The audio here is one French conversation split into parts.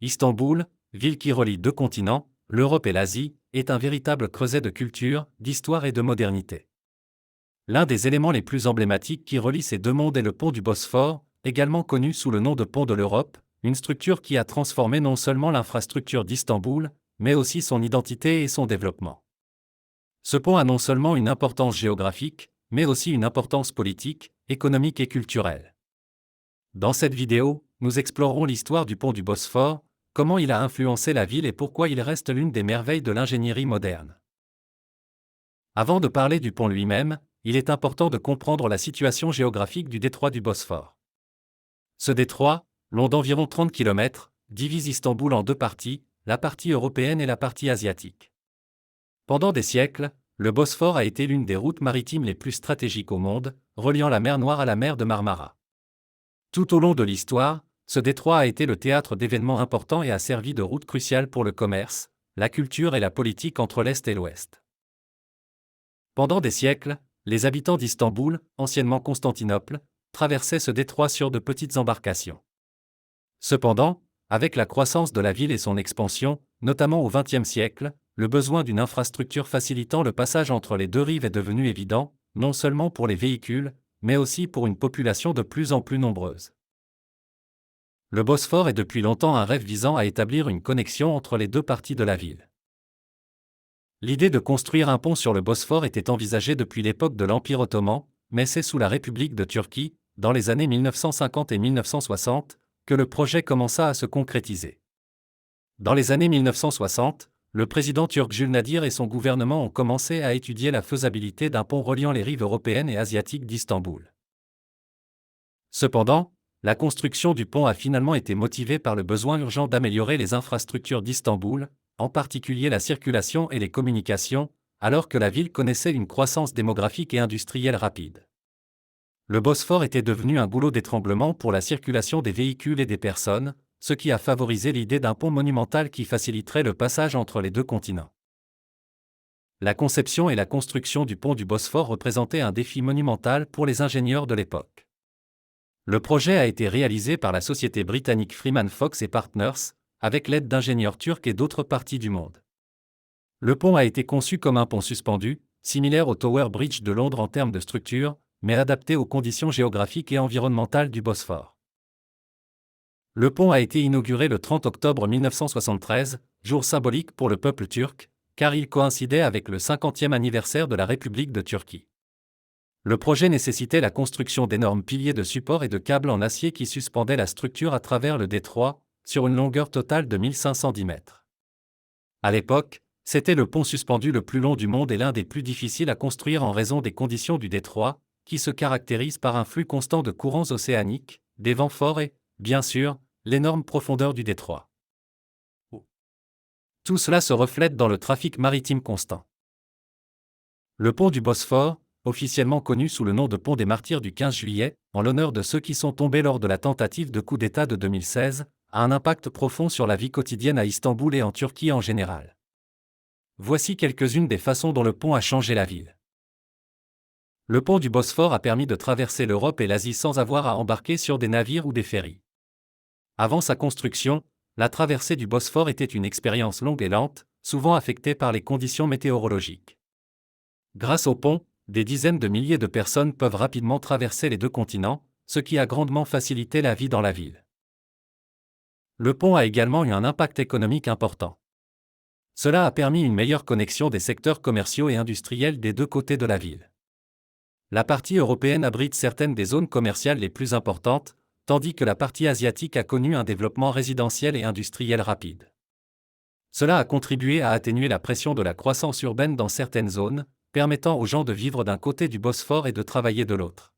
Istanbul, ville qui relie deux continents, l'Europe et l'Asie, est un véritable creuset de culture, d'histoire et de modernité. L'un des éléments les plus emblématiques qui relie ces deux mondes est le pont du Bosphore, également connu sous le nom de pont de l'Europe, une structure qui a transformé non seulement l'infrastructure d'Istanbul, mais aussi son identité et son développement. Ce pont a non seulement une importance géographique, mais aussi une importance politique, économique et culturelle. Dans cette vidéo, nous explorerons l'histoire du pont du Bosphore, comment il a influencé la ville et pourquoi il reste l'une des merveilles de l'ingénierie moderne. Avant de parler du pont lui-même, il est important de comprendre la situation géographique du détroit du Bosphore. Ce détroit, long d'environ 30 km, divise Istanbul en deux parties, la partie européenne et la partie asiatique. Pendant des siècles, le Bosphore a été l'une des routes maritimes les plus stratégiques au monde, reliant la mer Noire à la mer de Marmara. Tout au long de l'histoire, ce détroit a été le théâtre d'événements importants et a servi de route cruciale pour le commerce, la culture et la politique entre l'Est et l'Ouest. Pendant des siècles, les habitants d'Istanbul, anciennement Constantinople, traversaient ce détroit sur de petites embarcations. Cependant, avec la croissance de la ville et son expansion, notamment au XXe siècle, le besoin d'une infrastructure facilitant le passage entre les deux rives est devenu évident, non seulement pour les véhicules, mais aussi pour une population de plus en plus nombreuse. Le Bosphore est depuis longtemps un rêve visant à établir une connexion entre les deux parties de la ville. L'idée de construire un pont sur le Bosphore était envisagée depuis l'époque de l'Empire ottoman, mais c'est sous la République de Turquie, dans les années 1950 et 1960, que le projet commença à se concrétiser. Dans les années 1960, le président turc Jules Nadir et son gouvernement ont commencé à étudier la faisabilité d'un pont reliant les rives européennes et asiatiques d'Istanbul. Cependant, la construction du pont a finalement été motivée par le besoin urgent d'améliorer les infrastructures d'Istanbul, en particulier la circulation et les communications, alors que la ville connaissait une croissance démographique et industrielle rapide. Le Bosphore était devenu un goulot d'étranglement pour la circulation des véhicules et des personnes, ce qui a favorisé l'idée d'un pont monumental qui faciliterait le passage entre les deux continents. La conception et la construction du pont du Bosphore représentaient un défi monumental pour les ingénieurs de l'époque. Le projet a été réalisé par la société britannique Freeman Fox Partners, avec l'aide d'ingénieurs turcs et d'autres parties du monde. Le pont a été conçu comme un pont suspendu, similaire au Tower Bridge de Londres en termes de structure, mais adapté aux conditions géographiques et environnementales du Bosphore. Le pont a été inauguré le 30 octobre 1973, jour symbolique pour le peuple turc, car il coïncidait avec le 50e anniversaire de la République de Turquie. Le projet nécessitait la construction d'énormes piliers de support et de câbles en acier qui suspendaient la structure à travers le détroit, sur une longueur totale de 1510 mètres. À l'époque, c'était le pont suspendu le plus long du monde et l'un des plus difficiles à construire en raison des conditions du détroit, qui se caractérise par un flux constant de courants océaniques, des vents forts et, bien sûr, l'énorme profondeur du détroit. Tout cela se reflète dans le trafic maritime constant. Le pont du Bosphore, officiellement connu sous le nom de pont des martyrs du 15 juillet, en l'honneur de ceux qui sont tombés lors de la tentative de coup d'État de 2016, a un impact profond sur la vie quotidienne à Istanbul et en Turquie en général. Voici quelques-unes des façons dont le pont a changé la ville. Le pont du Bosphore a permis de traverser l'Europe et l'Asie sans avoir à embarquer sur des navires ou des ferries. Avant sa construction, la traversée du Bosphore était une expérience longue et lente, souvent affectée par les conditions météorologiques. Grâce au pont, des dizaines de milliers de personnes peuvent rapidement traverser les deux continents, ce qui a grandement facilité la vie dans la ville. Le pont a également eu un impact économique important. Cela a permis une meilleure connexion des secteurs commerciaux et industriels des deux côtés de la ville. La partie européenne abrite certaines des zones commerciales les plus importantes, tandis que la partie asiatique a connu un développement résidentiel et industriel rapide. Cela a contribué à atténuer la pression de la croissance urbaine dans certaines zones, permettant aux gens de vivre d'un côté du Bosphore et de travailler de l'autre.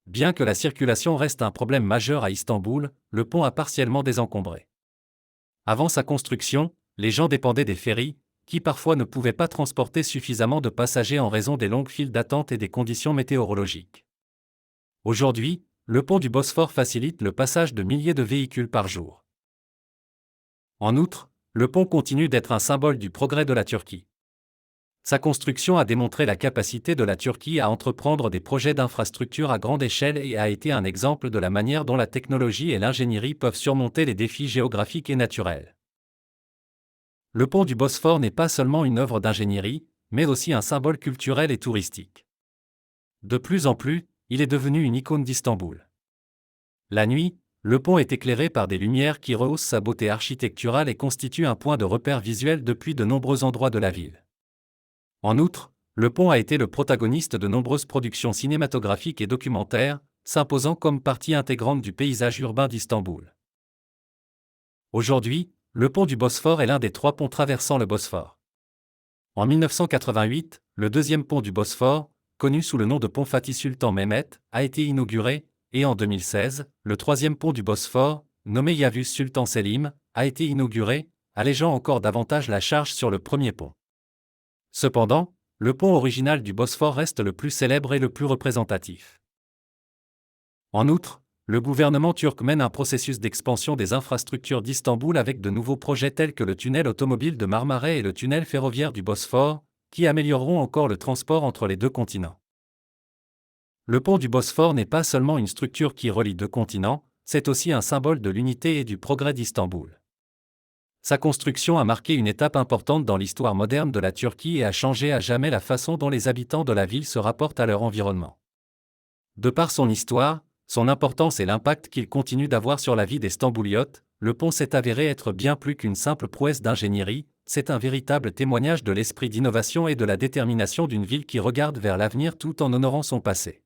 Bien que la circulation reste un problème majeur à Istanbul, le pont a partiellement désencombré. Avant sa construction, les gens dépendaient des ferries, qui parfois ne pouvaient pas transporter suffisamment de passagers en raison des longues files d'attente et des conditions météorologiques. Aujourd'hui, le pont du Bosphore facilite le passage de milliers de véhicules par jour. En outre, le pont continue d'être un symbole du progrès de la Turquie. Sa construction a démontré la capacité de la Turquie à entreprendre des projets d'infrastructure à grande échelle et a été un exemple de la manière dont la technologie et l'ingénierie peuvent surmonter les défis géographiques et naturels. Le pont du Bosphore n'est pas seulement une œuvre d'ingénierie, mais aussi un symbole culturel et touristique. De plus en plus, il est devenu une icône d'Istanbul. La nuit, le pont est éclairé par des lumières qui rehaussent sa beauté architecturale et constitue un point de repère visuel depuis de nombreux endroits de la ville. En outre, le pont a été le protagoniste de nombreuses productions cinématographiques et documentaires, s'imposant comme partie intégrante du paysage urbain d'Istanbul. Aujourd'hui, le pont du Bosphore est l'un des 3 ponts traversant le Bosphore. En 1988, le deuxième pont du Bosphore, connu sous le nom de pont Fatih Sultan Mehmet, a été inauguré, et en 2016, le troisième pont du Bosphore, nommé Yavuz Sultan Selim, a été inauguré, allégeant encore davantage la charge sur le premier pont. Cependant, le pont original du Bosphore reste le plus célèbre et le plus représentatif. En outre, le gouvernement turc mène un processus d'expansion des infrastructures d'Istanbul avec de nouveaux projets tels que le tunnel automobile de Marmaray et le tunnel ferroviaire du Bosphore, qui amélioreront encore le transport entre les 2 continents. Le pont du Bosphore n'est pas seulement une structure qui relie 2 continents, c'est aussi un symbole de l'unité et du progrès d'Istanbul. Sa construction a marqué une étape importante dans l'histoire moderne de la Turquie et a changé à jamais la façon dont les habitants de la ville se rapportent à leur environnement. De par son histoire, son importance et l'impact qu'il continue d'avoir sur la vie des Stambouliotes, le pont s'est avéré être bien plus qu'une simple prouesse d'ingénierie, c'est un véritable témoignage de l'esprit d'innovation et de la détermination d'une ville qui regarde vers l'avenir tout en honorant son passé.